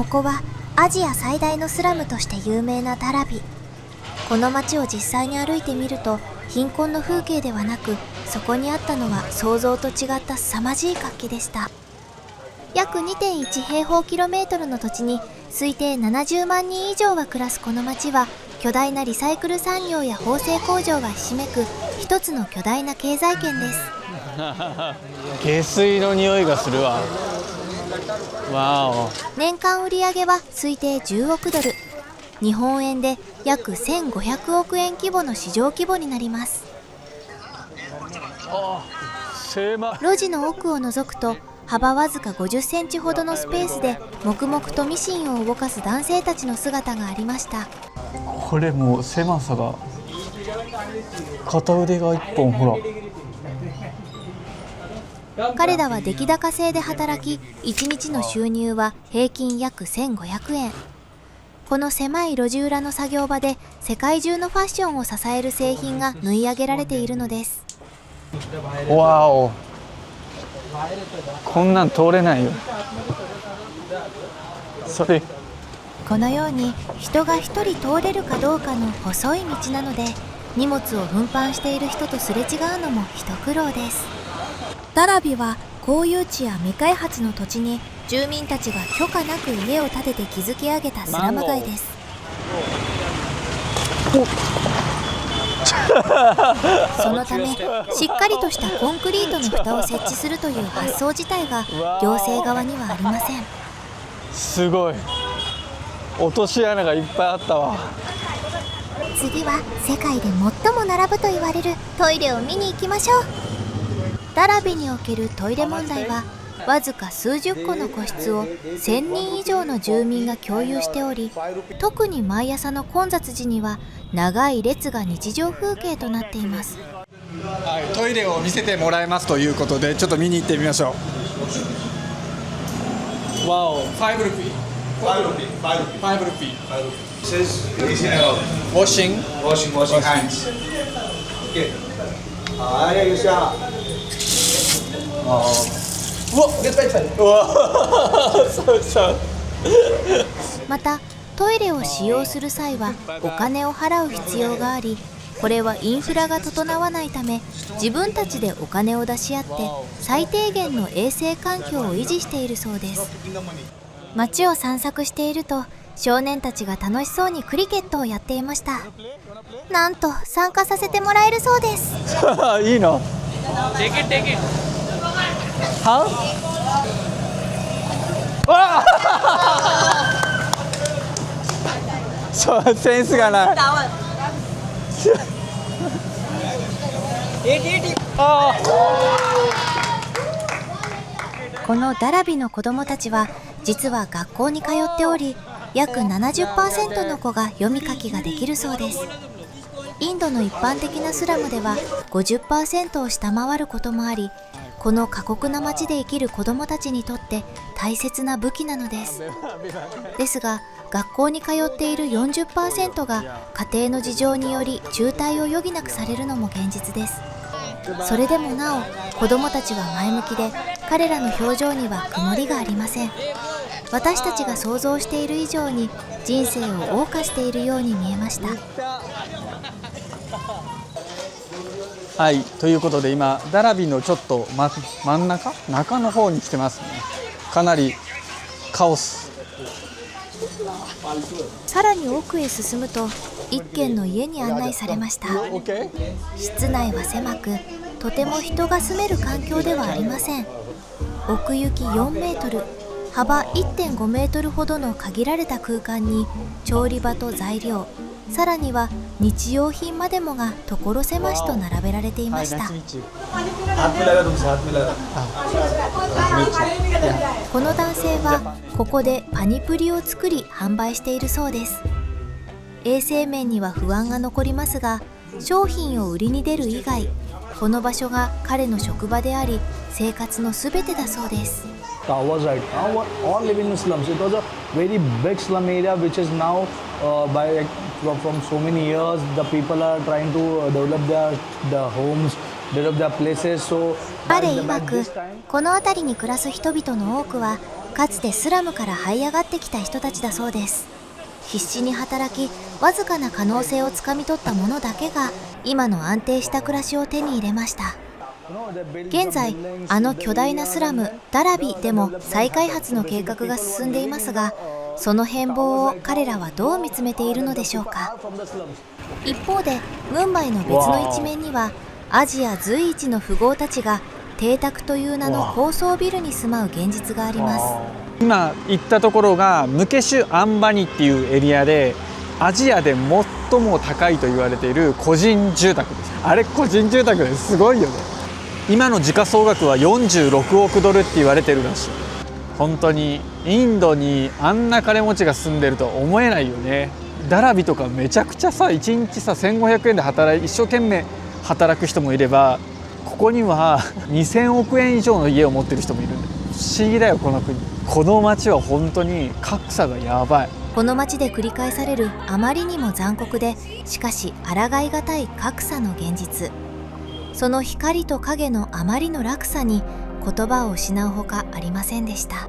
ここはアジア最大のスラムとして有名なダラビ。この街を実際に歩いてみると、貧困の風景ではなく、そこにあったのは想像と違った凄まじい活気でした。約 2.1 平方キロメートルの土地に推定70万人以上が暮らすこの町は、巨大なリサイクル産業や縫製工場がひしめく一つの巨大な経済圏です。下水の匂いがするわ。わお。年間売上は推定10億ドル、日本円で約1500億円規模の市場規模になります。路地の奥を覗くと、幅わずか50センチほどのスペースで黙々とミシンを動かす男性たちの姿がありました。これもう狭さが、片腕が1本、ほら。彼らは出来高制で働き、1日の収入は平均約1500円。この狭い路地裏の作業場で世界中のファッションを支える製品が縫い上げられているのです。わお。こんなん通れないよ。それ。このように人が一人通れるかどうかの細い道なので、荷物を運搬している人とすれ違うのも一苦労です。ダラビは公有地や未開発の土地に住民たちが許可なく家を建てて築き上げたスラム街です。そのため、しっかりとしたコンクリートの蓋を設置するという発想自体が行政側にはありません。すごい。落とし穴がいっぱいあったわ。次は世界で最も並ぶと言われるトイレを見に行きましょう。ダラビにおけるトイレ問題は、わずか数十個の個室を1000人以上の住民が共有しており、特に毎朝の混雑時には長い列が日常風景となっています。はい、トイレを見せてもらえますということで、ちょっと見に行ってみましょう。わお、5ルピー。5ルピー。5ルピー。Washing hands. Okay. また、トイレを使用する際はお金を払う必要があり、これはインフラが整わないため、自分たちでお金を出し合って最低限の衛生環境を維持しているそうです。街を散策していると、少年たちが楽しそうにクリケットをやっていました。なんと参加させてもらえるそうです。いいの？は？わそう、センスがない。このダラビの子どもたちは実は学校に通っており、約 70% の子が読み書きができるそうです。インドの一般的なスラムでは 50% を下回ることもあり、この過酷な街で生きる子どもたちにとって大切な武器なのです。ですが、学校に通っている 40% が家庭の事情により中退を余儀なくされるのも現実です。それでもなお、子どもたちは前向きで、彼らの表情には曇りがありません。私たちが想像している以上に人生を謳歌しているように見えました。はい、ということで今ダラビのちょっと、真ん中の方に来てますね。かなりカオス。さらに奥へ進むと、一軒の家に案内されました。室内は狭く、とても人が住める環境ではありません。奥行き4メートル、幅 1.5 メートルほどの限られた空間に、調理場と材料、さらには日用品までもが所狭しと並べられていました。この男性はここでパニプリを作り販売しているそうです。衛生面には不安が残りますが、商品を売りに出る以外、この場所が彼の職場であり、生活のすべてだそうです。Towers right now all living in slums. It was a very big slum area which is now from so many years the people are trying to develop their homes, develop their places. So 彼曰く、この辺りに暮らす人々の多くはかつてスラムから這い上がってきた人たちだそうです。必死に働き、わずかな可能性をつかみ取った者だけが今の安定した暮らしを手に入れました。現在、あの巨大なスラムダラビでも再開発の計画が進んでいますが、その変貌を彼らはどう見つめているのでしょうか。一方でムンバイの別の一面には、アジア随一の富豪たちが邸宅という名の高層ビルに住まう現実があります。今行ったところがムケシュ・アンバニっていうエリアで、アジアで最も高いと言われている個人住宅です。あれ個人住宅ですごいよね。今の時価総額は46億ドルって言われてるらしい。本当にインドにあんな金持ちが住んでるとは思えないよね。ダラビとかめちゃくちゃさ、1日さ1500円で一生懸命働く人もいれば、ここには2000億円以上の家を持ってる人もいるんだよ。不思議だよ、この国。この街は本当に格差がやばい。この街で繰り返されるあまりにも残酷で、しかし抗いがたい格差の現実。その光と影のあまりの落差に言葉を失うほかありませんでした。